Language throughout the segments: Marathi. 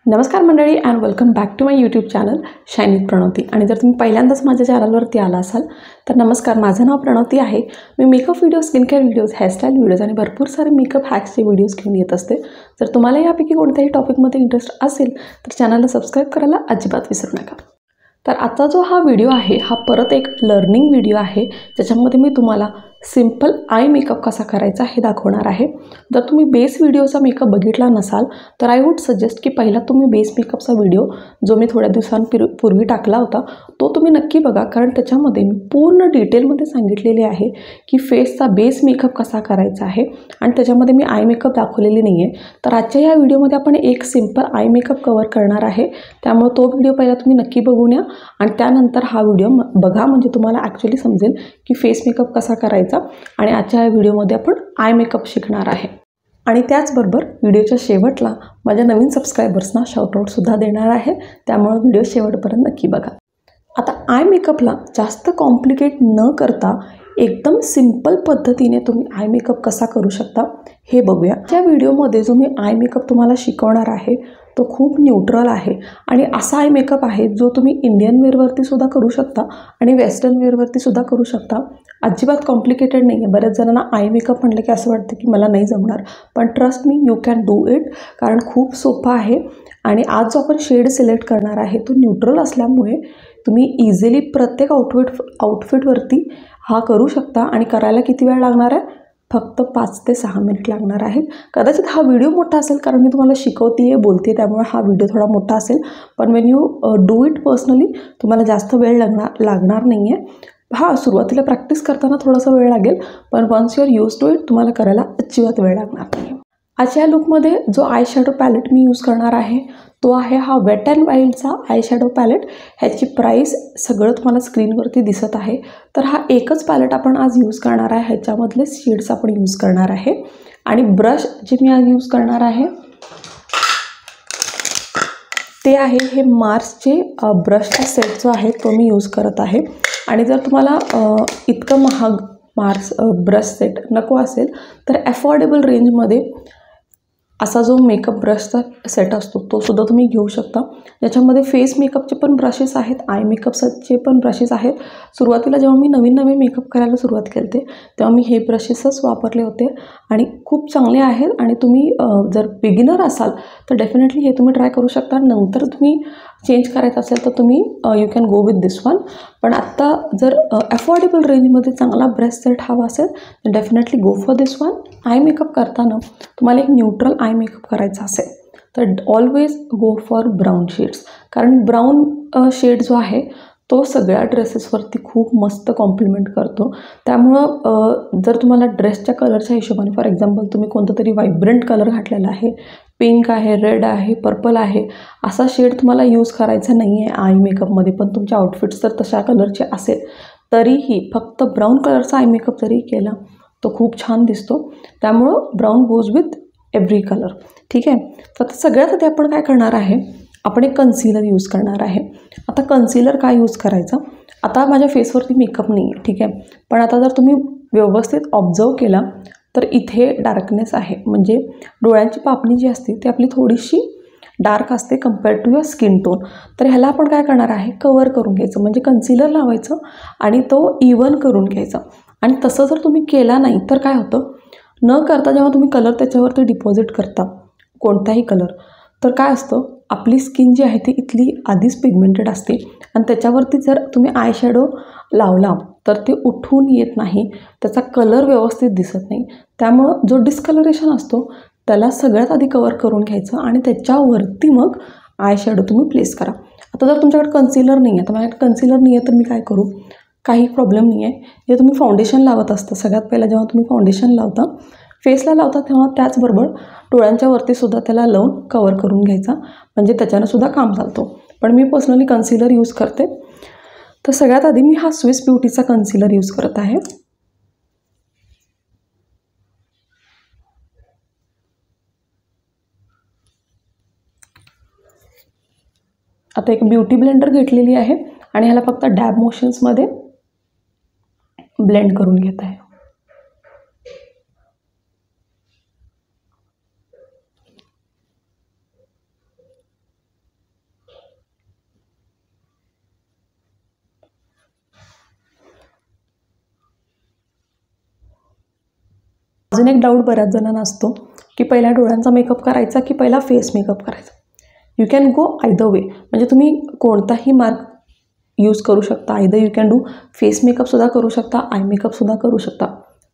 नमस्कार मंडळी and welcome back to my YouTube channel shine with Pranavati. आणि जर तुम्ही पहिल्यांदाच माझ्या चॅनलवरती आला असाल तर नमस्कार, माझं नाव प्रणवती आहे. मी makeup video, skin care videos, hairstyle videos आणि भरपूर सारे मेकअप हॅक्सचे व्हिडिओज घेऊन येत असते. जर तुम्हाला यापैकी कोणत्याही टॉपिकमध्ये इंटरेस्ट असेल तर चॅनलला सबस्क्राईब करायला अजिबात विसरू नका. तर आता जो हा व्हिडिओ आहे हा परत एक लर्निंग व्हिडिओ आहे, ज्याच्यामध्ये मी तुम्हाला सिंपल आय मेकअप कसा करायचा हे दाखवणार आहे. जर तुम्ही बेस व्हिडिओचा मेकअप बघितला नसाल तर आय वुड सजेस्ट की पहिला तुम्ही बेस मेकअपचा व्हिडिओ जो मी थोड्या दिवसांपूर्वी टाकला होता तो तुम्ही नक्की बघा, कारण त्याच्यामध्ये मी पूर्ण डिटेलमध्ये सांगितलेले आहे की फेसचा बेस मेकअप कसा करायचा आहे आणि त्याच्यामध्ये मी आय मेकअप दाखवलेली नाही आहे. तर आजच्या या व्हिडिओमध्ये आपण एक सिंपल आय मेकअप कवर करणार आहे, त्यामुळे तो व्हिडिओ पहिला तुम्ही नक्की बघून या आणि त्यानंतर हा व्हिडिओ बघा, म्हणजे तुम्हाला ॲक्च्युली समजेल की फेस मेकअप कसा करायचा. आणि आजच्या या व्हिडिओमध्ये आपण आय मेकअप शिकणार आहे. आणि त्याचबरोबर व्हिडिओच्या शेवटला माझ्या नवीन सबस्क्रायबर्सना शाउटआउटसुद्धा देणार आहे, त्यामुळे व्हिडिओ शेवटपर्यंत नक्की बघा. आता आय मेकअपला जास्त कॉम्प्लिकेट न करता एकदम सिंपल पद्धतीने तुम्ही आय मेकअप कसा करू शकता हे बघूया. त्या व्हिडिओमध्ये जो मी आय मेकअप तुम्हाला शिकवणार आहे तो खूप न्यूट्रल आहे आणि असा आय मेकअप आहे जो तुम्ही इंडियन वेअरवरती सुद्धा करू शकता आणि वेस्टर्न वेअरवरती सुद्धा करू शकता. अजिबात कॉम्प्लिकेटेड नाही आहे. बऱ्याच जणांना आय मेकअप म्हटलं की असं वाटतं की मला नाही जमणार, पण trust me, you can do it, कारण खूप सोपं आहे. आणि आज जो आपण शेड सिलेक्ट करणार आहे तो न्यूट्रल असल्यामुळे तुम्ही इझिली प्रत्येक आउटफिटवरती हा करू शकता. आणि करायला किती वेळ लागणार आहे? फक्त 5 ते 6 मिनिट लागणार आहेत. कदाचित हा व्हिडिओ मोठा असेल कारण मी तुम्हाला शिकवते आहे, बोलते, त्यामुळे हा व्हिडिओ थोडा मोठा असेल, पण Wien you do it personally तुम्हाला जास्त वेळ लागणार नाही आहे. हां, सुरुवातीला प्रॅक्टिस करताना थोडासा वेळ लागेल, पण once you are used to it तुम्हाला करायला अजिबात वेळ लागणार नाही. आजच्या लुकमध्ये जो आय शॅडो पॅलेट मी यूज करणार आहे तो आहे हा वेट अँड वाईल्डचा आय शॅडो पॅलेट. ह्याची प्राईस सगळं तुम्हाला स्क्रीनवरती दिसत आहे. तर हा एकच पॅलेट आपण आज यूज करणार आहे, ह्याच्यामधले शेड्स आपण यूज करणार आहे. आणि ब्रश जे मी आज यूज करणार आहे ते आहे हे मार्सचे ब्रशचा सेट जो आहे तो मी यूज करत आहे. आणि जर तुम्हाला इतकं महाग मार्स ब्रश सेट नको असेल तर अफोर्डेबल रेंजमध्ये असा जो मेकअप ब्रशचा सेट असतो तो सुद्धा तुम्ही घेऊ शकता. ज्याच्यामध्ये फेस मेकअपचे पण ब्रशेस आहेत, आय मेकअपचे पण ब्रशेस आहेत. सुरुवातीला जेव्हा मी नवीन मेकअप करायला सुरुवात केली तेव्हा मी हे ब्रशेसच वापरले होते आणि खूप चांगले आहेत. आणि तुम्ही जर बिगिनर असाल तर डेफिनेटली हे तुम्ही ट्राय करू शकता. नंतर तुम्ही चेंज करायचं असेल तर तुम्ही you can go with this one. पण आत्ता जर अफोर्डेबल रेंजमध्ये चांगला ब्रश सेट हवा असेल तर definitely go for this one. Eye makeup करताना तुम्हाला एक न्यूट्रल आय मेकअप करायचा असेल तर always go for brown shades, कारण ब्राऊन शेड जो आहे तो सगळ्या ड्रेसेसवरती खूप मस्त कॉम्प्लिमेंट करतो. त्यामुळं जर तुम्हाला ड्रेसच्या कलरच्या हिशोबाने, फॉर एक्झाम्पल तुम्ही कोणतं तरी व्हायब्रंट कलर घातलेला आहे, पिंक आहे, रेड आहे, पर्पल आहे, असा शेड तुम्हाला यूज करायचा नाही आहे आय मेकअपमध्ये, पण तुमच्या आउटफिट्स जर तशा कलरचे असेल तरीही फक्त ब्राऊन कलरचा आय मेकअप जरी केला तो खूप छान दिसतो. त्यामुळं brown goes with every colour. ठीक आहे. तर सगळ्यात आधी आपण काय करणार आहे, आपण एक कन्सिलर यूज करणार आहे. आता कन्सिलर काय यूज करायचं, आता माझ्या फेसवरती मेकअप नाही आहे, ठीक आहे, पण आता जर तुम्ही व्यवस्थित ऑब्झर्व केला तर इथे डार्कनेस आहे, म्हणजे डोळ्यांची पापणी जी असते ती आपली थोडीशी डार्क असते compared to your skin tone. तर ह्याला आपण काय करणार आहे, कवर करून घ्यायचं, म्हणजे कन्सिलर लावायचं आणि तो इवन करून घ्यायचा. आणि तसं जर तुम्ही केला नाही तर काय होतं, न करता जेव्हा तुम्ही कलर त्याच्यावरती डिपॉझिट करता कोणताही कलर, तर काय असतं, आपली स्किन जी आहे ती इथली आधीच पिगमेंटेड असते आणि त्याच्यावरती जर तुम्ही आय शॅडो लावला तर ते उठून येत नाही, त्याचा कलर व्यवस्थित दिसत नाही. त्यामुळं जो डिस्कलरेशन असतो त्याला सगळ्यात आधी कवर करून घ्यायचं आणि त्याच्यावरती मग आय शॅडो तुम्ही प्लेस करा. आता जर तुमच्याकडे कन्सिलर नाही आहे, तर माझ्याकडे कन्सिलर नाही आहे तर मी काय करू, काही प्रॉब्लेम नाही आहे. जे तुम्ही फाउंडेशन लावत असता, सगळ्यात पहिला जेव्हा तुम्ही फाउंडेशन लावता, फेसला लावता, तेव्हा त्याचबरोबर डोळ्यांच्या वरतीसुद्धा त्याला लावून कवर करून घ्यायचा, म्हणजे त्याच्यानंसुद्धा काम चालतो. पण मी पर्सनली कन्सिलर यूज करते. तर सगळ्यात आधी मी हा स्विस ब्युटीचा कन्सिलर यूज करत आहे. आता एक ब्युटी ब्लेंडर घेतलेली आहे आणि ह्याला फक्त डॅब मोशन्समध्ये ब्लेंड करून घेत आहे. अजून एक डाऊट बऱ्याच जणांना असतो की पहिला डोळ्यांचा मेकअप करायचा की पहिला फेस मेकअप करायचा. You can go either way, म्हणजे तुम्ही कोणताही मार्ग यूज करू शकता. Either you can do face मेकअपसुद्धा करू शकता, आय मेकअपसुद्धा करू शकता.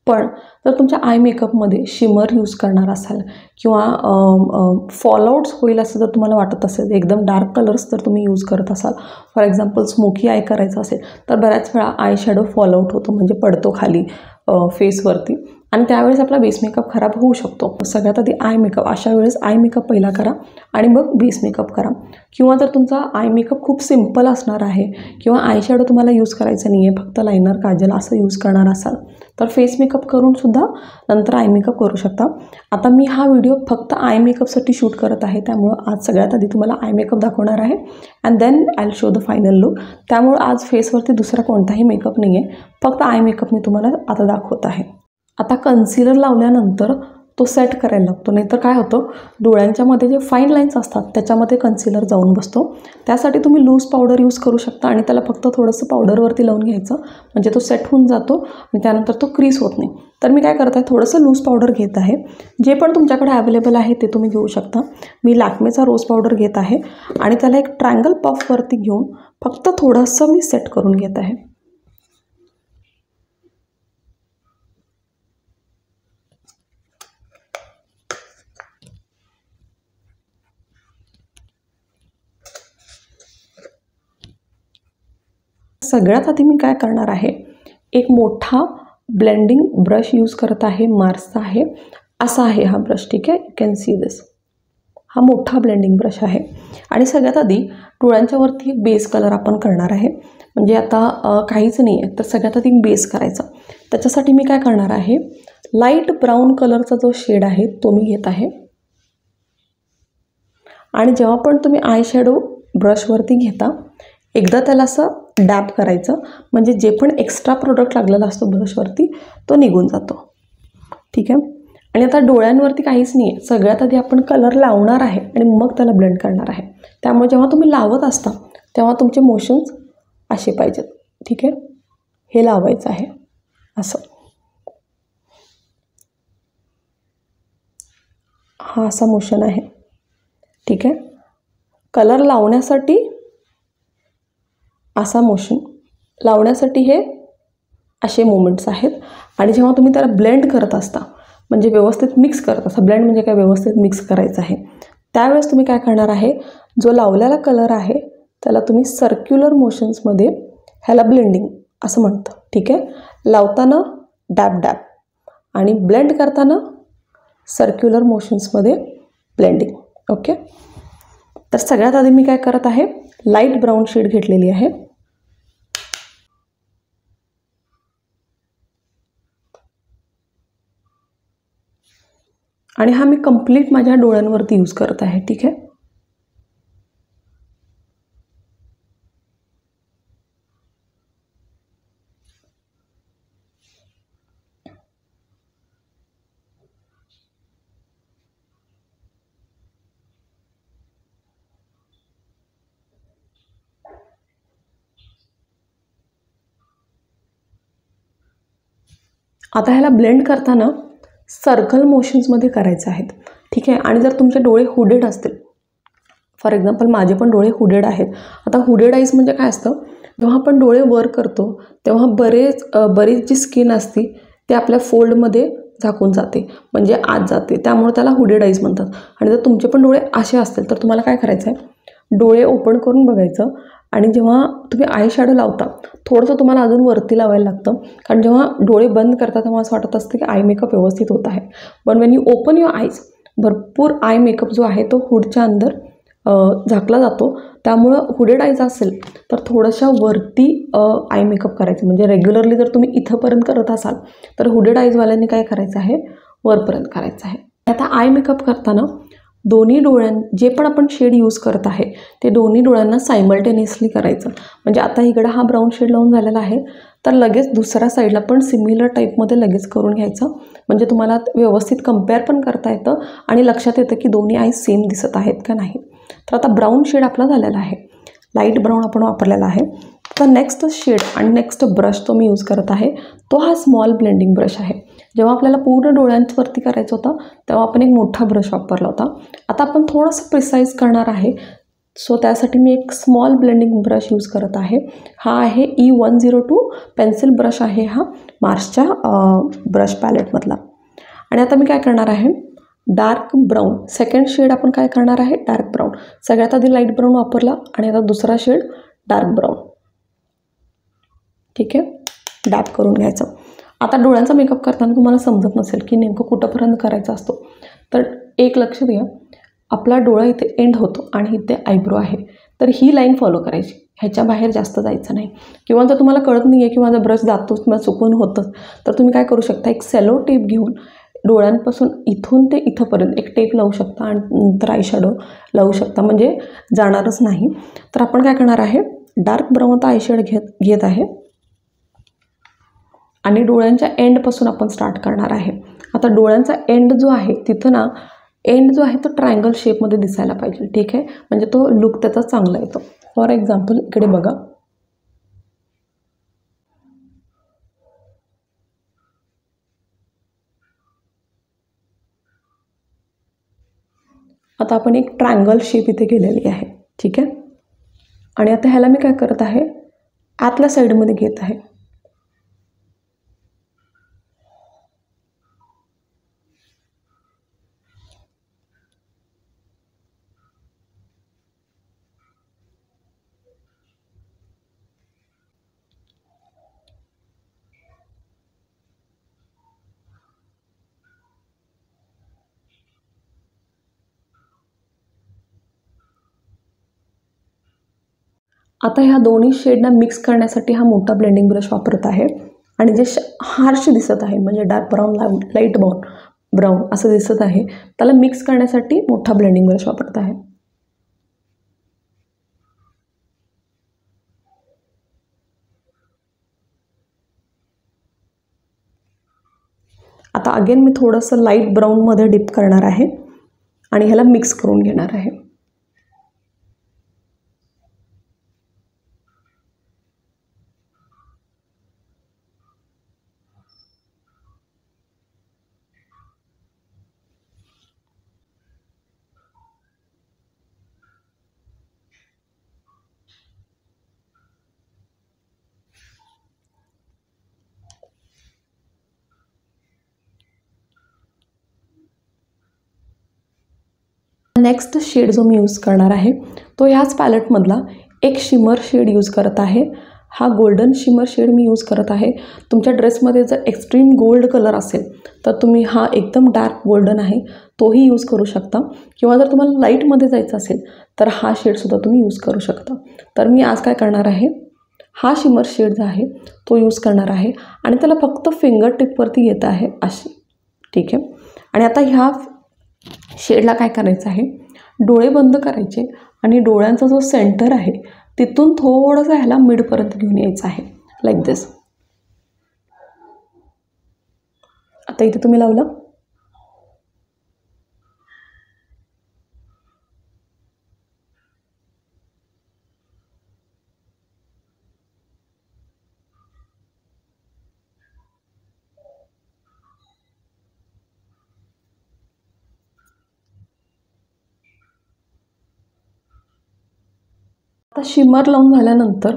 पण जर तुमच्या आय मेकअपमध्ये शिमर यूज करणार असाल किंवा फॉलआउट्स होईल असं जर तुम्हाला वाटत असेल, एकदम डार्क कलर्स जर तुम्ही यूज करत असाल, फॉर एक्झाम्पल स्मोकी आय करायचं असेल, तर बऱ्याच वेळा आय शॅडो फॉलआउट होतो, म्हणजे पडतो खाली फेसवरती, आणि त्यावेळेस आपला बेस मेकअप खराब होऊ शकतो. सगळ्यात आधी आय मेकअप, अशा वेळेस आय मेकअप पहिला करा आणि मग बेस मेकअप करा. किंवा जर तुमचा आय मेकअप खूप सिम्पल असणार आहे किंवा आय शॅडो तुम्हाला यूज करायचं नाही आहे, फक्त लायनर काजल असं यूज करणार असाल, तर फेस मेकअप करूनसुद्धा नंतर आय मेकअप करू शकता. आता मी हा व्हिडिओ फक्त आय मेकअपसाठी शूट करत आहे, त्यामुळं आज सगळ्यात आधी तुम्हाला आय मेकअप दाखवणार आहे and then I show the final look. त्यामुळं आज फेसवरती दुसरा कोणताही मेकअप नाही आहे, फक्त आय मेकअप मी तुम्हाला आता दाखवत आहे. आता कन्सिलर लावल्यानंतर तो सेट करायला लागतो, नाहीतर काय होतं, डोळ्यांच्या मध्ये जे फाईन लाईन्स असतात त्याच्यामध्ये कन्सिलर जाऊन बसतो. त्यासाठी तुम्ही लूज पावडर यूज करू शकता आणि त्याला फक्त थोडंसं पावडरवरती लावून घ्यायचं, म्हणजे तो सेट होऊन जातो आणि त्यानंतर तो क्रीज होत नाही. तर मी काय करत आहे, थोडंसं लूज पावडर घेत आहे. जे पण तुमच्याकडे अवेलेबल आहे ते तुम्ही घेऊ शकता. मी लॅक्मेचा रोज पावडर घेत आहे आणि त्याला एक ट्रायंगल पफवरती घेऊन फक्त थोडंसं मी सेट करून घेत आहे. सगळ्यात आधी मी काय करणार आहे, एक मोठा ब्लेंडिंग ब्रश यूज करत आहे, मार्सचा आहे, असा आहे हा ब्रश, ठीक आहे. यू कॅन सी दिस, हा मोठा ब्लेंडिंग ब्रश आहे. आणि सगळ्यात आधी डोळ्यांच्या वरती एक बेस कलर आपण करणार आहे, म्हणजे आता काहीच नाही आहे, तर सगळ्यात आधी बेस करायचा. त्याच्यासाठी मी काय करणार आहे, लाईट ब्राऊन कलरचा जो शेड आहे तो मी घेत आहे. आणि जेव्हा पण तुम्ही आय शॅडो ब्रशवरती घेता, एकदा त्याला असं डॅब करायचं, म्हणजे जे पण एक्स्ट्रा प्रोडक्ट लागलेला असतो ब्रशवरती तो निघून जातो, ठीक आहे. आणि आता डोळ्यांवरती काहीच नाही आहे, सगळ्यात आधी आपण कलर लावणार आहे आणि मग त्याला ब्लेंड करणार आहे. त्यामुळे जेव्हा तुम्ही लावत असता तेव्हा तुमचे मोशन्स असे पाहिजेत, ठीक आहे. हे लावायचं आहे असं, हा असा मोशन आहे, ठीक आहे. कलर लावण्यासाठी असा मोशन, लावण्यासाठी हे असे मोमेंट्स आहेत. आणि जेव्हा तुम्ही त्याला ब्लेंड करत असता, म्हणजे व्यवस्थित मिक्स करत असता, ब्लेंड म्हणजे काय, व्यवस्थित मिक्स करायचं आहे, त्यावेळेस तुम्ही काय करणार आहे, जो लावलेला कलर आहे त्याला तुम्ही सर्क्युलर मोशन्समध्ये, ह्याला ब्लेंडिंग असं म्हणतं, ठीक आहे. लावताना डॅब डॅब आणि ब्लेंड करताना सर्क्युलर मोशन्समध्ये ब्लेंडिंग, ओके. तर सगळ्यात आधी मी काय करत आहे, लाईट ब्राऊन शेड घेतलेली आहे आणि हा मी कंप्लीट माझ्या डोळ्यांवरती यूज करत आहे, ठीक आहे. आता ह्याला ब्लेंड करताना सर्कल मोशन्समध्ये करायचे आहेत, ठीक आहे. आणि जर तुमचे डोळे हुडेड असतील, फॉर एक्झाम्पल माझे पण डोळे हुडेड आहेत. आता हुडेड आईज म्हणजे काय असतं, जेव्हा आपण डोळे वर करतो तेव्हा बरीच जी स्किन असते ते आपल्या फोल्डमध्ये झाकून जाते, म्हणजे आत जाते, त्यामुळे त्याला हुडेड आईज म्हणतात. आणि जर तुमचे पण डोळे असे असतील तर तुम्हाला काय करायचं आहे, डोळे ओपन करून बघायचं आणि जेव्हा तुम्ही आय शॅडो लावता थोडंसं तुम्हाला अजून वरती लावायला लागतं, कारण जेव्हा डोळे बंद करता तेव्हा असं वाटत असतं की आय मेकअप व्यवस्थित होत आहे. पण Wien you open your eyes, भरपूर आय मेकअप जो आहे तो हुडच्या अंदर झाकला जातो. त्यामुळं हुडेड आईज असेल तर थोडंशा वरती आय मेकअप करायचं, म्हणजे रेग्युलरली जर तुम्ही इथंपर्यंत करत असाल तर हुडेड आईजवाल्यांनी काय करायचं आहे, वरपर्यंत करायचं आहे. आता आय मेकअप करताना दोन्ही जे पण आपण शेड यूज करत आहे ते दोन्ही डोळ्यांना सायमल्टेनियसली करायचं. म्हणजे आता इकडं हा ब्राऊन शेड लावून झालेला आहे, तर लगेच दुसऱ्या साईडला पण सिमिलर टाईपमध्ये लगेच करून घ्यायचं, म्हणजे तुम्हाला व्यवस्थित कंपेअर पण करता येतं आणि लक्षात येतं की दोन्ही आय सेम दिसत आहेत का नाही. तर आता ब्राऊन शेड आपला झालेला आहे, लाईट ब्राऊन आपण वापरलेला आहे. तर नेक्स्ट शेड आणि नेक्स्ट ब्रश तो मी यूज करत आहे तो हा स्मॉल ब्लेंडिंग ब्रश आहे. जेव्हा आपल्याला पूर्ण डोळ्यांवरती करायचं होतं तेव्हा आपण एक मोठा ब्रश वापरला होता. आता आपण थोडंसं प्रिसाईज करणार आहे. सो त्यासाठी मी एक स्मॉल ब्लेंडिंग ब्रश यूज करत आहे. हा आहे E102 पेन्सिल ब्रश आहे हा मार्सच्या ब्रश पॅलेटमधला. आणि आता मी काय करणार आहे, डार्क ब्राऊन सेकंड शेड आपण काय करणार आहे, डार्क ब्राऊन. सगळ्यात आधी लाईट ब्राऊन वापरला आणि आता दुसरा शेड डार्क ब्राऊन. ठीक आहे, डॅप करून घ्यायचं. आता डोळ्यांचा मेकअप करताना तुम्हाला समजत नसेल की नेमकं कुठंपर्यंत करायचा असतो, तर एक लक्ष द्या, आपला डोळा इथे एंड होतो आणि इथे आयब्रो आहे, तर ही लाईन फॉलो करायची, ह्याच्या बाहेर जास्त जायचं नाही. किंवा जर तुम्हाला कळत नाही आहे की माझा ब्रश जातोच किंवा चुकून होतंच, तर तुम्ही काय करू शकता, एक सेलो टेप घेऊन डोळ्यांपासून इथून ते इथंपर्यंत एक टेप लावू शकता आणि नंतर आयशॅडो लावू शकता, म्हणजे जाणारच नाही. तर आपण काय करणार आहे, डार्क ब्राऊन आता आयशॅडो घेत आहे आणि डोळ्यांच्या एंडपासून आपण स्टार्ट करणार आहे. आता डोळ्यांचा एंड जो आहे तिथं ना, एंड जो आहे तो ट्रायंगल शेपमध्ये दिसायला पाहिजे. ठीक आहे, म्हणजे तो लुक त्याचा चांगला येतो. फॉर एक्झाम्पल इकडे बघा, आता आपण एक ट्रायंगल शेप इथे केलेली आहे. ठीक आहे, आणि आता ह्याला मी काय करत आहे, आतल्या साईडमध्ये घेत आहे. आता ह्या दोन्ही शेडना मिक्स करण्यासाठी हा मोठा ब्लेंडिंग ब्रश वापरत आहे. आणि जे हार्श दिसत आहे, म्हणजे डार्क ब्राऊन लाईट ब्राऊन असं दिसत आहे, त्याला मिक्स करण्यासाठी मोठा ब्लेंडिंग ब्रश वापरत आहे. आता अगेन मी थोडंसं लाईट ब्राऊनमध्ये डिप करणार आहे आणि ह्याला मिक्स करून घेणार आहे. नेक्स्ट शेड जो मी यूज करणार आहे तो ह्याच पॅलेटमधला एक शिमर शेड यूज करत आहे. हा गोल्डन शिमर शेड मी यूज करत आहे. तुमच्या ड्रेसमध्ये जर एक्स्ट्रीम गोल्ड कलर असेल तर तुम्ही हा एकदम डार्क गोल्डन आहे तोही यूज करू शकता, किंवा जर तुम्हाला लाईटमध्ये जायचं असेल तर हा शेडसुद्धा तुम्ही यूज करू शकता. तर मी आज काय करणार आहे, हा शिमर शेड जो आहे तो यूज करणार आहे आणि त्याला फक्त फिंगर टिपवरती येत आहे अशी. ठीक आहे, आणि आता ह्या शेडला काय करायचं आहे, डोळे बंद करायचे आणि डोळ्यांचा जो सेंटर आहे तिथून थोडंसं ह्याला मिडपर्यंत घेऊन यायचं आहे, लाईक दिस. आता इथे तुम्ही लावलं, आता शिमर लावून झाल्यानंतर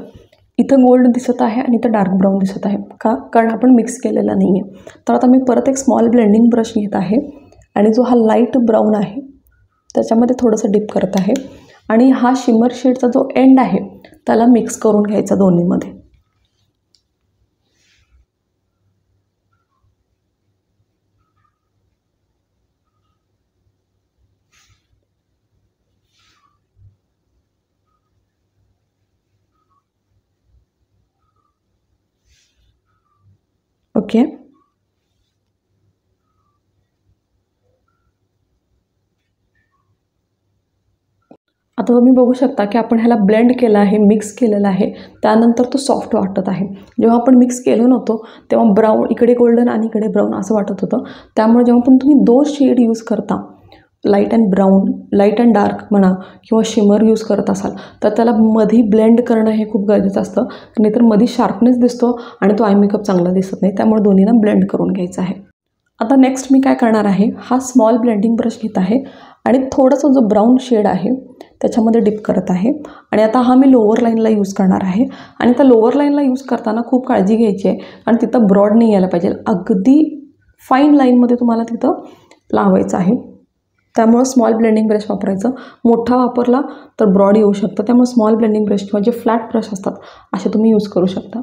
इथं गोल्ड दिसत आहे आणि इथं डार्क ब्राऊन दिसत आहे का, कारण आपण मिक्स केलेला नाही आहे. तर आता मी परत एक स्मॉल ब्लेंडिंग ब्रश घेत आहे आणि जो हा लाईट ब्राऊन आहे त्याच्यामध्ये थोडंसं डिप करत आहे आणि हा शिमर शेडचा जो एंड आहे त्याला मिक्स करून घ्यायचा दोन्हीमध्ये. ओके, आता तुम्ही बघू शकता की आपण ह्याला ब्लेंड केलं आहे, मिक्स केलेलं आहे, त्यानंतर तो सॉफ्ट वाटत आहे. जेव्हा आपण मिक्स केलं नव्हतं तेव्हा ब्राऊन इकडे गोल्डन आणि इकडे ब्राऊन असं वाटत होतं. त्यामुळे जेव्हा पण तुम्ही दोन शेड यूज करता, light and brown, light and dark म्हणा किंवा शिमर यूज करत असाल तर त्याला मधी ब्लेंड करणं हे खूप गरजेचं असतं, नाहीतर मधी शार्पनेस दिसतो आणि तो आय मेकअप चांगला दिसत नाही. त्यामुळे दोन्हीना ब्लेंड करून घ्यायचा आहे. आता नेक्स्ट मी काय करणार आहे, हा स्मॉल ब्लेंडिंग ब्रश घेत आहे आणि थोडासा जो ब्राऊन शेड आहे त्याच्यामध्ये डिप करत आहे. आणि आता हा मी लोअर लाईनला यूज करणार आहे. आणि त्या लोअर लाईनला यूज करताना खूप काळजी घ्यायची आहे आणि तिथं ब्रॉड नाही यायला पाहिजे, अगदी फाईन लाईनमध्ये तुम्हाला तिथं लावायचं आहे. त्यामुळं स्मॉल ब्लेंडिंग ब्रश वापरायचं. मोठा वापरला तर ब्रॉड येऊ शकतं, त्यामुळे स्मॉल ब्लेंडिंग ब्रश किंवा जे फ्लॅट ब्रश असतात असे तुम्ही यूज करू शकता.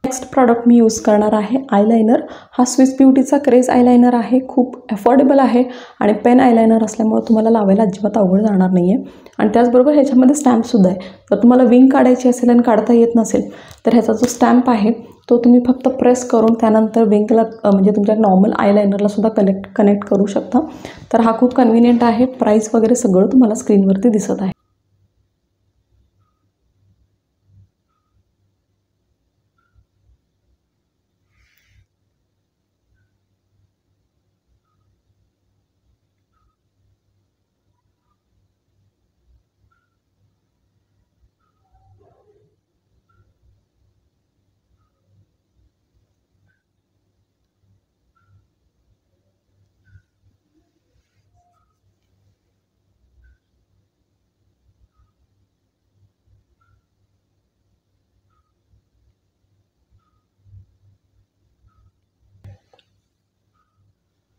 नेक्स्ट प्रॉडक्ट मी यूज करणार आहे आयलायनर. हा स्विस ब्युटीचा क्रेज आयलायनर आहे. खूप अफोर्डेबल आहे आणि पेन आयलायनर असल्यामुळे तुम्हाला लावायला अजिबात अवघड जाणार नाही आहे. आणि त्याचबरोबर ह्याच्यामध्ये स्टॅम्पसुद्धा आहे. जर तुम्हाला विंग काढायची असेल आणि काढता येत नसेल तर ह्याचा जो स्टॅम्प आहे तो तुम्ही फक्त प्रेस करून त्यानंतर विंगला म्हणजे तुमच्या नॉर्मल आयलायनरलासुद्धा कनेक्ट करू शकता. तर हा खूप कन्व्हिनियंट आहे. प्राईस वगैरे सगळं तुम्हाला स्क्रीनवरती दिसत आहे.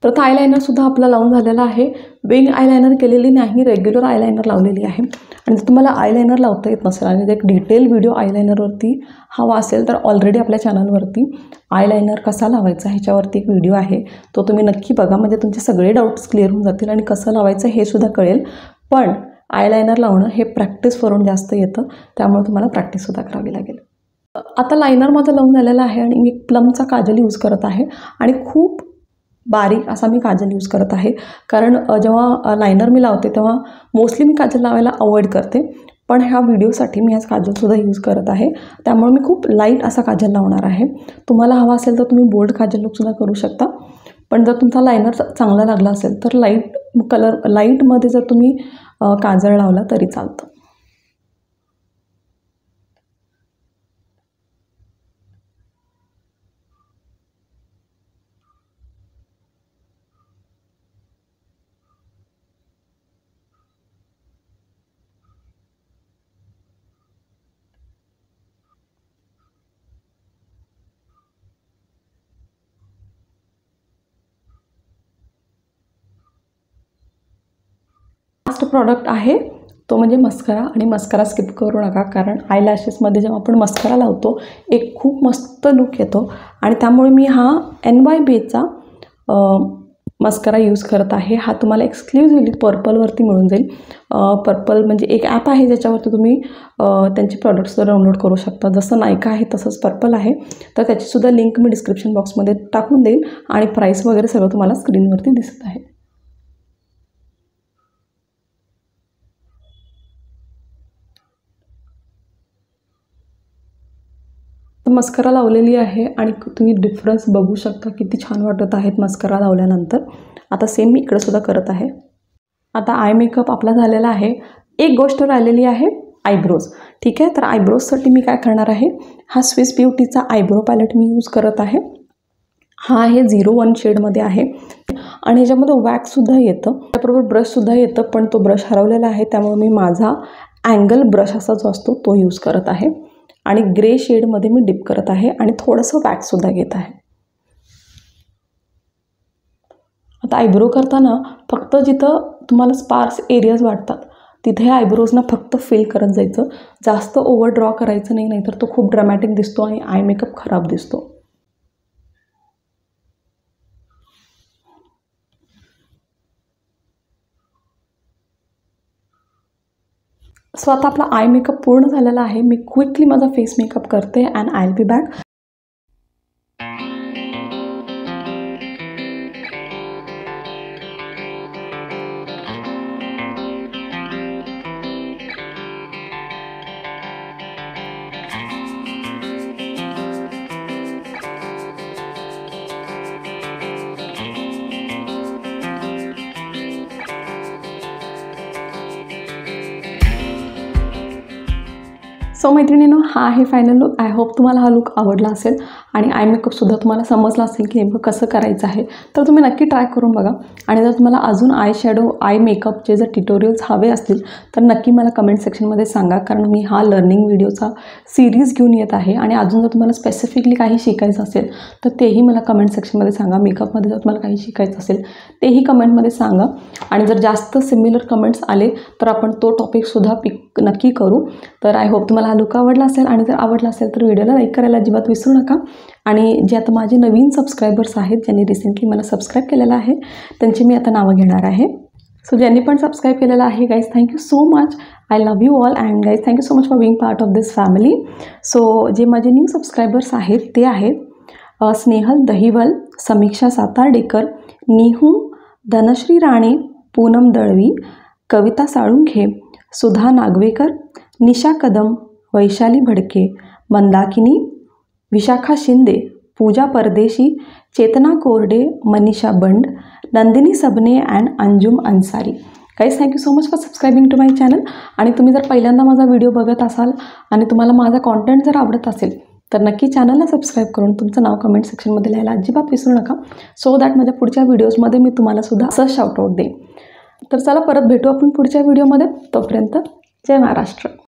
तर आता आयलायनरसुद्धा आपला लावून झालेला आहे. विंग आयलायनर केलेली नाही, रेग्युलर आयलायनर लावलेली आहे. आणि जर तुम्हाला आयलायनर लावता येत नसेल आणि एक डिटेल व्हिडिओ आयलायनरवरती हवा असेल तर ऑलरेडी आपल्या चॅनलवरती आयलायनर कसा लावायचा ह्याच्यावरती एक व्हिडिओ आहे, तो तुम्ही नक्की बघा. म्हणजे तुमचे सगळे डाऊट्स क्लिअर होऊन जातील आणि कसं लावायचं हे सुद्धा कळेल. पण आयलायनर लावणं हे प्रॅक्टिसवरून जास्त येतं, त्यामुळे तुम्हाला प्रॅक्टिससुद्धा करावी लागेल. आता लायनर माझं लावून झालेलं आहे आणि मी एक प्लमचा काजल यूज करत आहे आणि खूप बारीक असा मी काजल यूज करत आहे. कारण जेव्हा लायनर मी लावते तेव्हा मोस्टली मी काजल लावायला अवॉइड करते, पण ह्या व्हिडिओसाठी मी आज काजलसुद्धा यूज करत आहे. त्यामुळे मी खूप लाईट असा काजल लावणार आहे. तुम्हाला हवा असेल तर तुम्ही बोल्ड काजल लुकसुद्धा करू शकता. पण जर तुमचा लायनर चांगला लागला असेल तर लाईटमध्ये जर तुम्ही काजळ लावला तरी चालतं. लास्ट प्रॉडक्ट आहे तो म्हणजे मस्करा. आणि मस्करा स्किप करू नका, कारण आय लॅशेसमध्ये जेव्हा आपण मस्करा लावतो एक खूप मस्त लुक येतो. आणि त्यामुळे मी हा NYBचा मस्करा यूज करत आहे. हा तुम्हाला एक्सक्लुझिव्हली पर्पलवरती मिळून जाईल. पर्पल म्हणजे एक ॲप आहे ज्याच्यावरती तुम्ही त्यांचे प्रॉडक्ट्स डाउनलोड करू शकता. जसं नायका आहे तसंच पर्पल आहे. तर त्याचीसुद्धा लिंक मी डिस्क्रिप्शन बॉक्समध्ये टाकून देईन आणि प्राईस वगैरे सगळं तुम्हाला स्क्रीनवरती दिसत आहे. मस्करा लावलेली आहे आणि तुम्ही डिफरन्स बघू शकता किती छान वाटत आहेत मस्करा लावल्यानंतर. आता सेम मी इकडंसुद्धा करत आहे. आता आय मेकअप आपला झालेला आहे. एक गोष्ट राहिलेली आहे, आयब्रोज. ठीक आहे, तर आयब्रोजसाठी मी काय करणार आहे, हा स्विस ब्युटीचा आयब्रो पॅलेट मी यूज करत आहे. हा आहे 01 शेडमध्ये आहे आणि ह्याच्यामध्ये वॅक्ससुद्धा येतं, त्याबरोबर ब्रशसुद्धा येतं. पण तो ब्रश हरवलेला आहे, त्यामुळे मी माझा अँगल ब्रश असा जो असतो तो यूज करत आहे. आणि ग्रे शेडमध्ये मी डिप करत आहे आणि थोडंसं वॅक्ससुद्धा घेत आहे. आता आयब्रो करताना फक्त जिथं तुम्हाला स्पार्स एरियाज वाटतात तिथे आयब्रोजना फक्त फिल करत जायचं. जास्त ओव्हर ड्रॉ करायचं नाही, नाहीतर तो खूप ड्रामॅटिक दिसतो आणि आय मेकअप खराब दिसतो. सो आता आपला आय मेकअप पूर्ण झालेला आहे. मी क्विकली माझा फेस मेकअप करते and I will be back. So मैत्रिणींनो, हा आहे फायनल लुक. आय होप तुम्हाला हा लुक आवडला असेल आणि आय मेकअपसुद्धा तुम्हाला समजलं असेल की नेमकं कसं करायचं आहे. तर तुम्ही नक्की ट्राय करून बघा. आणि जर तुम्हाला अजून आय शॅडो आय मेकअपचे जर ट्युटोरियल्स हवे असतील तर नक्की मला कमेंट सेक्शनमध्ये सांगा, कारण मी हा लर्निंग व्हिडिओचा सिरीज घेऊन येत आहे. आणि अजून जर तुम्हाला स्पेसिफिकली काही शिकायचं असेल तर तेही मला कमेंट सेक्शनमध्ये सांगा. मेकअपमध्ये जर तुम्हाला काही शिकायचं असेल तेही कमेंटमध्ये सांगा. आणि जर जास्त सिमिलर कमेंट्स आले तर आपण तो टॉपिकसुद्धा नक्की करू. तर आय होप तुम्हाला हा लुक आवडला असेल. आणि जर आवडला असेल तर व्हिडिओला लाईक करायला अजिबात विसरू नका. आणि जे आता माझे नवीन सबस्क्रायबर्स आहेत, ज्यांनी रिसेंटली मला सबस्क्राईब केलेलं आहे, त्यांची मी आता नावं घेणार आहे. सो ज्यांनी पण सबस्क्राईब केलेलं आहे guys, thank you so much. I love you all and guys thank you so much for being part of this family. So जे माझे न्यू सबस्क्रायबर्स आहेत ते आहेत स्नेहल दहिवल, समीक्षा सातार्डेकर, निहू, धनश्री राणे, पूनम दळवी, कविता साळुंखे, सुधा नागवेकर, निशा कदम, वैशाली भडके, मंदाकिनी, विशाखा शिंदे, पूजा परदेशी, चेतना कोरडे, Manisha Band, Nandini Sabne and Anjum Ansari. Guys thank you so much for subscribing to my channel. आणि तुम्ही जर पहिल्यांदा माझा व्हिडिओ बघत असाल आणि तुम्हाला माझा कॉन्टेंट जर आवडत असेल तर नक्की चॅनलला सबस्क्राईब करून तुमचं नाव कमेंट सेक्शनमध्ये लिहायला अजिबात विसरू नका, सो दॅट माझ्या पुढच्या व्हिडिओजमध्ये मी तुम्हालासुद्धा असं शाउटआउट देईन. तर चला परत भेटू आपण पुढच्या व्हिडिओमध्ये. तोपर्यंत जय महाराष्ट्र.